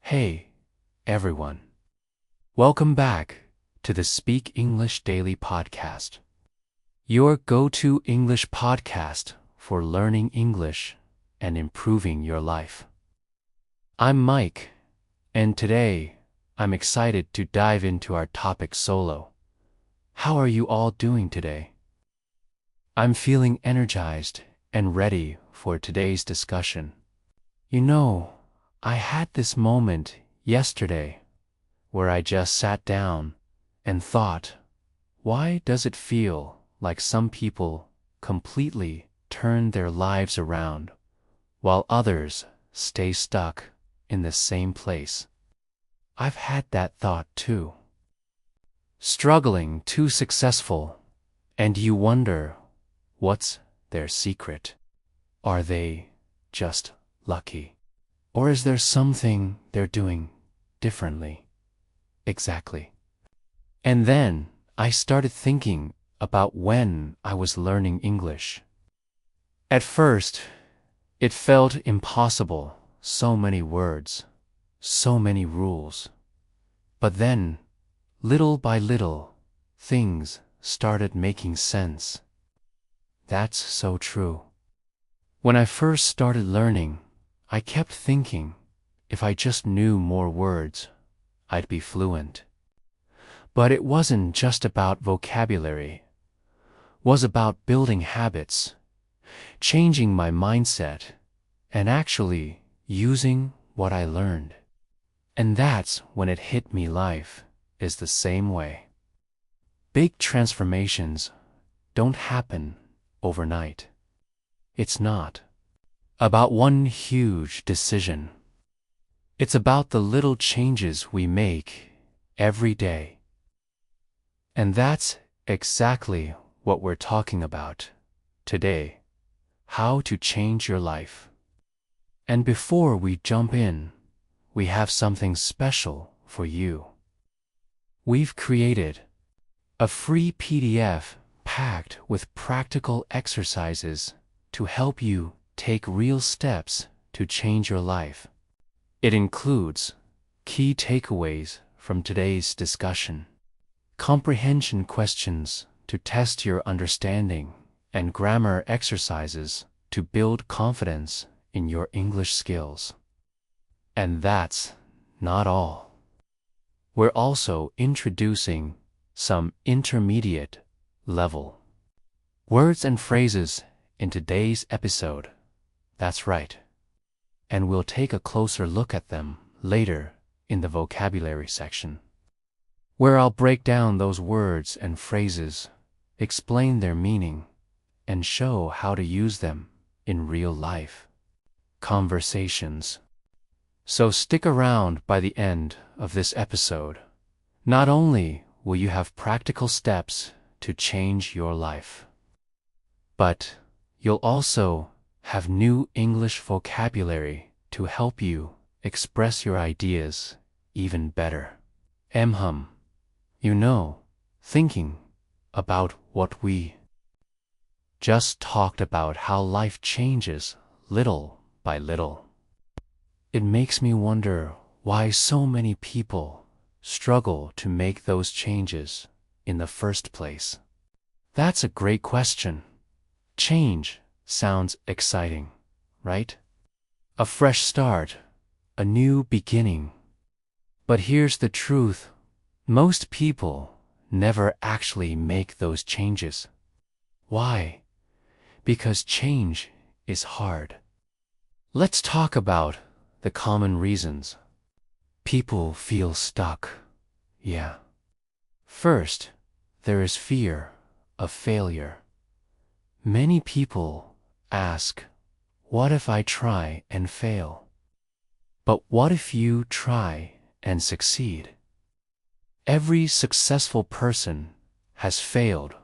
Hey, everyone. Welcome back to the Speak English Daily Podcast, your go-to English podcast for learning English and improving your life. I'm Mike, and today I'm excited to dive into our topic solo. How are you all doing today? I'm feeling energized and ready for today's discussion. I had this moment yesterday where I just sat down and thought, why does it feel like some people completely turn their lives around while others stay stuck in the same place? I've had that thought too. Struggling too successful, and you wonder, what's their secret? Are they just lucky? Or is there something they're doing differently? Exactly. And then I started thinking about when I was learning English. At first, it felt impossible, so many words, so many rules. But then, little by little, things started making sense. That's so true. When I first started learning, I kept thinking, if I just knew more words, I'd be fluent. But it wasn't just about vocabulary. It was about building habits, changing my mindset, and actually using what I learned. And that's when it hit me life is the same way. Big transformations don't happen overnight. It's not about one huge decision. It's about the little changes we make every day. And that's exactly what we're talking about today, how to change your life. And before we jump in, we have something special for you. We've created a free PDF packed with practical exercises to help you take real steps to change your life. It includes key takeaways from today's discussion, comprehension questions to test your understanding, and grammar exercises to build confidence in your English skills. And that's not all. We're also introducing some intermediate level words and phrases in today's episode. That's right. And we'll take a closer look at them later in the vocabulary section, where I'll break down those words and phrases, explain their meaning, and show how to use them in real life conversations. So stick around by the end of this episode. Not only will you have practical steps to change your life, but you'll also have new English vocabulary to help you express your ideas even better. Thinking about what we just talked about, how life changes little by little. It makes me wonder why so many people struggle to make those changes in the first place. That's a great question. Change sounds exciting, right? A fresh start, a new beginning. But here's the truth. Most people never actually make those changes. Why? Because change is hard. Let's talk about the common reasons people feel stuck. First, there is fear of failure. Many people ask, what if I try and fail? But what if you try and succeed? Every successful person has failed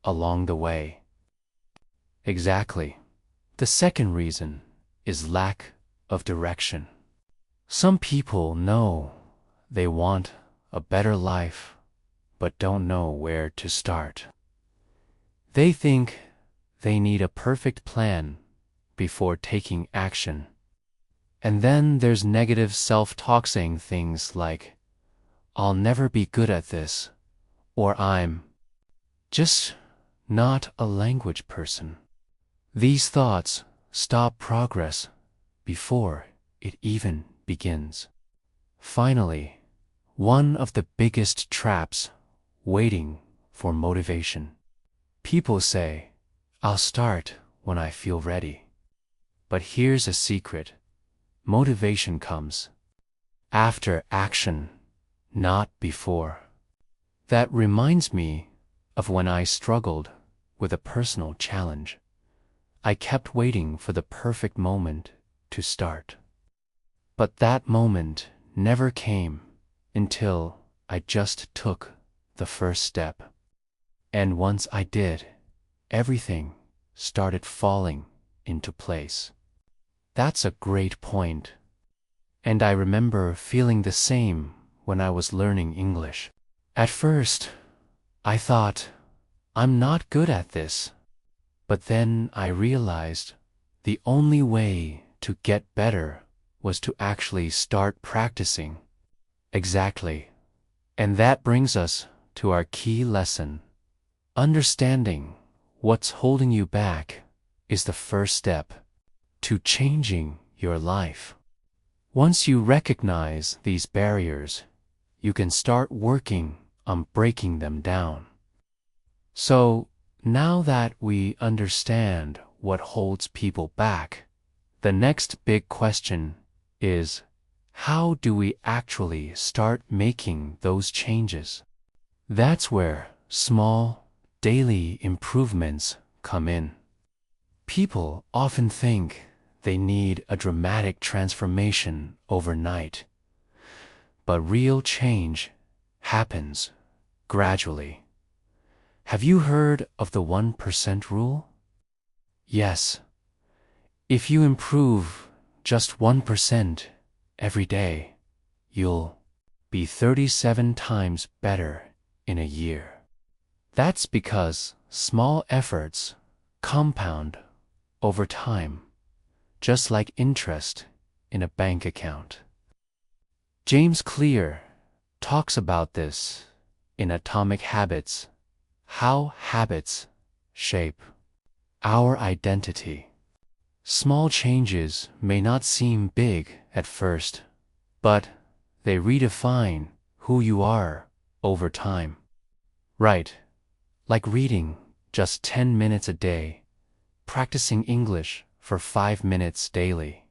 along the way. Exactly. The second reason is lack of direction. Some people know they want a better life, but don't know where to start. They think they need a perfect plan before taking action. And then there's negative self-talk saying things like, I'll never be good at this, or I'm just not a language person. These thoughts stop progress before it even begins. Finally, one of the biggest traps waiting for motivation. People say, I'll start when I feel ready. But here's a secret. Motivation comes after action, not before. That reminds me of when I struggled with a personal challenge. I kept waiting for the perfect moment to start. But that moment never came until I just took the first step. And once I did, everything started falling into place. That's a great point. And I remember feeling the same when I was learning English. At first, I thought, I'm not good at this. But then I realized the only way to get better was to actually start practicing. Exactly. And that brings us to our key lesson. Understanding what's holding you back is the first step to changing your life. Once you recognize these barriers, you can start working on breaking them down. So, now that we understand what holds people back, the next big question is, how do we actually start making those changes? That's where small, daily improvements come in. People often think they need a dramatic transformation overnight, but real change happens gradually. Have you heard of the 1% rule? Yes. If you improve just 1% every day, you'll be 37 times better in a year. That's because small efforts compound over time, just like interest in a bank account. James Clear talks about this in Atomic Habits, how habits shape our identity. Small changes may not seem big at first, but they redefine who you are over time. Right, like reading just 10 minutes a day, practicing English for 5 minutes daily,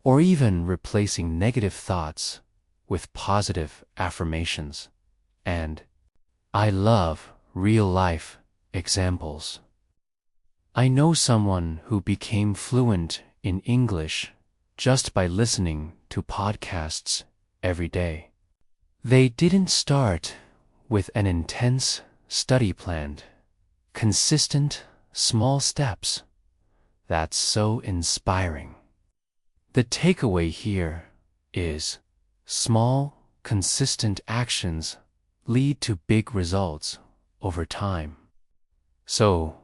or even replacing negative thoughts with positive affirmations. And I love real-life examples. I know someone who became fluent in English just by listening to podcasts every day. They didn't start with an intense study plan. Consistent, small steps. That's so inspiring. The takeaway here is small, consistent actions lead to big results over time. So,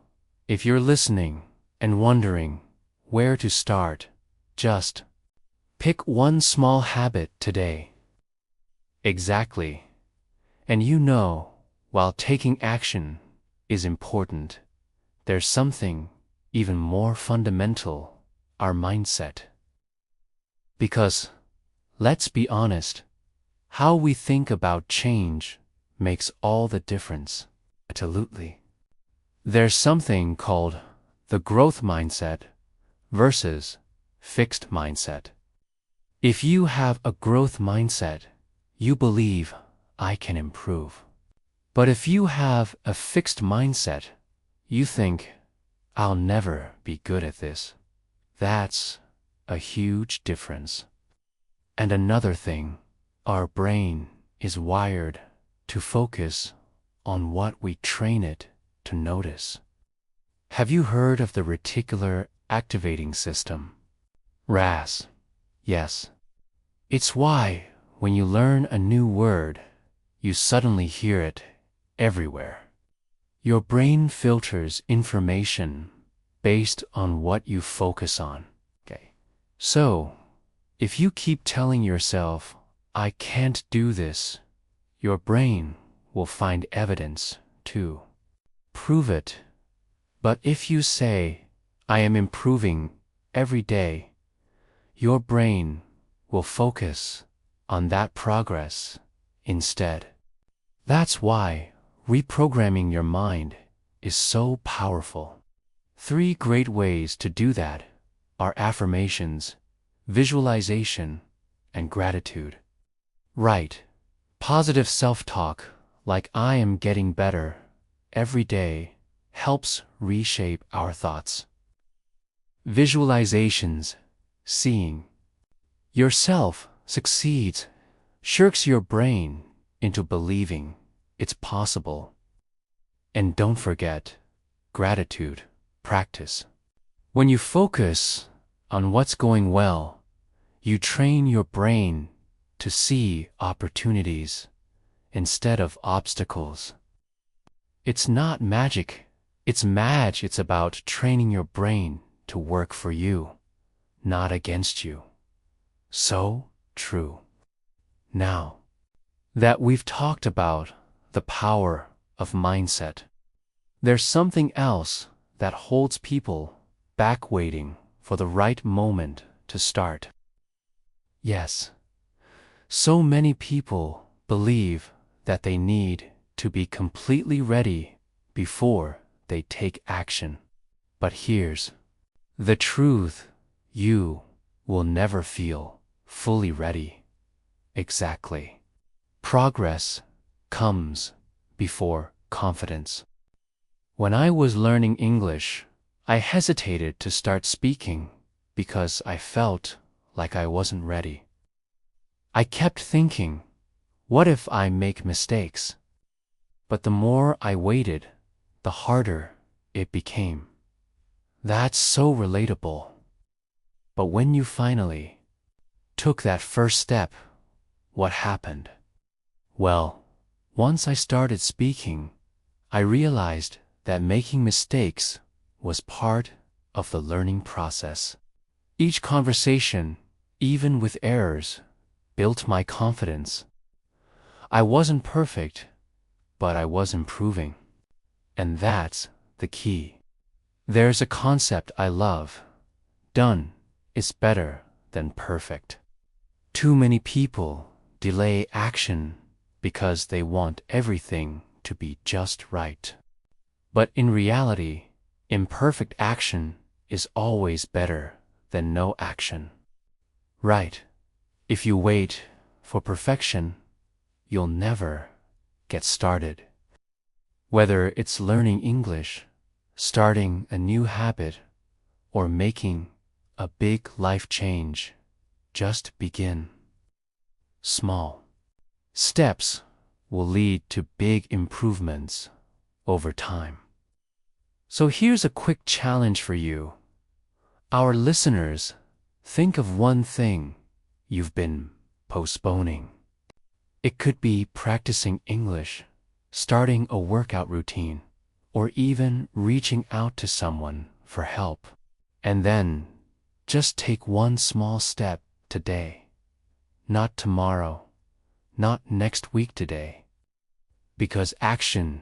if you're listening and wondering where to start, just pick one small habit today. Exactly. And you know, while taking action is important, there's something even more fundamental, our mindset. Because, let's be honest, how we think about change makes all the difference. Absolutely. There's something called the growth mindset versus fixed mindset. If you have a growth mindset, you believe I can improve. But if you have a fixed mindset, you think I'll never be good at this. That's a huge difference. And another thing, our brain is wired to focus on what we train it to notice. Have you heard of the reticular activating system? RAS. Yes. It's why when you learn a new word, you suddenly hear it everywhere. Your brain filters information based on what you focus on. Okay. So, If you keep telling yourself, I can't do this, your brain will find evidence to prove it. But if you say, I am improving every day, your brain will focus on that progress instead. That's why reprogramming your mind is so powerful. 3 great ways to do that are affirmations, visualization, and gratitude. Right. Positive self-talk, like I am getting better every day, helps reshape our thoughts. Visualizations, seeing yourself succeeds, shirks your brain into believing it's possible. And don't forget, gratitude practice. When you focus on what's going well, you train your brain to see opportunities instead of obstacles. It's not magic, it's about training your brain to work for you, not against you. So true. Now that we've talked about the power of mindset, there's something else that holds people back, waiting for the right moment to start. Yes, so many people believe that they need to be completely ready before they take action. But here's the truth: you will never feel fully ready. Exactly. Progress comes before confidence. When I was learning English, I hesitated to start speaking because I felt like I wasn't ready. I kept thinking, what if I make mistakes? But the more I waited, the harder it became. That's so relatable. But when you finally took that first step, what happened? Well, once I started speaking, I realized that making mistakes was part of the learning process. Each conversation, even with errors, built my confidence. I wasn't perfect, but I was improving. And that's the key. There's a concept I love: done is better than perfect. Too many people delay action because they want everything to be just right. But in reality, imperfect action is always better than no action. Right. If you wait for perfection, you'll never get started. Whether it's learning English, starting a new habit, or making a big life change, just begin. Small steps will lead to big improvements over time. So here's a quick challenge for you. Our listeners, think of one thing you've been postponing. It could be practicing English, starting a workout routine, or even reaching out to someone for help. And then, just take one small step today. Not tomorrow, not next week, today. Because action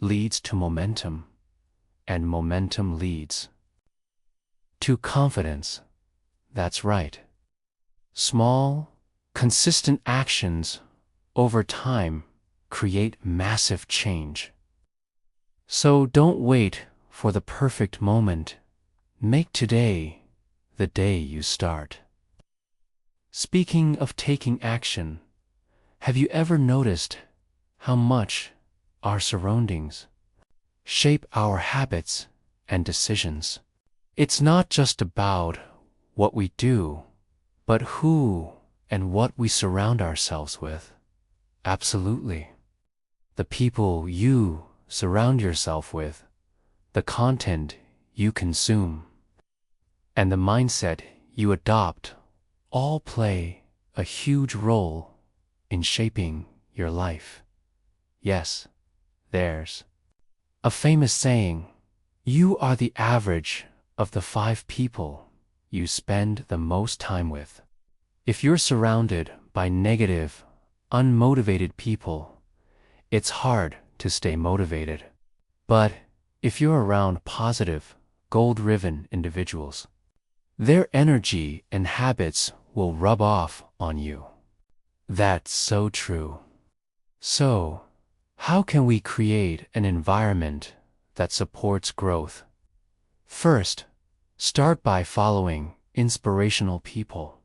leads to momentum, and momentum leads to confidence. That's right. Small, consistent actions over time create massive change. So don't wait for the perfect moment. Make today the day you start. Speaking of taking action, have you ever noticed how much our surroundings shape our habits and decisions? It's not just about what we do, but who and what we surround ourselves with. Absolutely. The people you surround yourself with, the content you consume, and the mindset you adopt all play a huge role in shaping your life. Yes, there's a famous saying: you are the average of the 5 people you spend the most time with. If you're surrounded by negative, unmotivated people, it's hard to stay motivated. But if you're around positive, goal-driven individuals, their energy and habits will rub off on you. That's so true. So, how can we create an environment that supports growth? First, start by following inspirational people.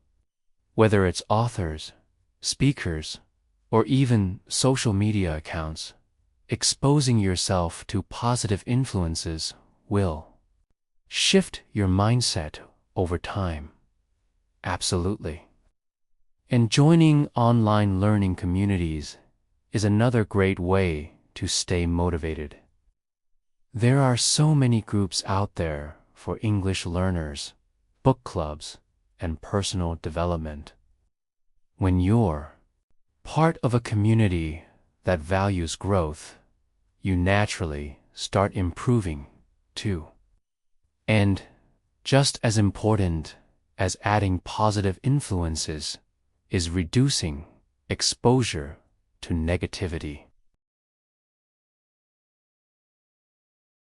Whether it's authors, speakers, or even social media accounts, exposing yourself to positive influences will shift your mindset over time. Absolutely. And joining online learning communities is another great way to stay motivated. There are so many groups out there for English learners, book clubs, and personal development. When you're part of a community that values growth, you naturally start improving too. And just as important as adding positive influences is reducing exposure to negativity.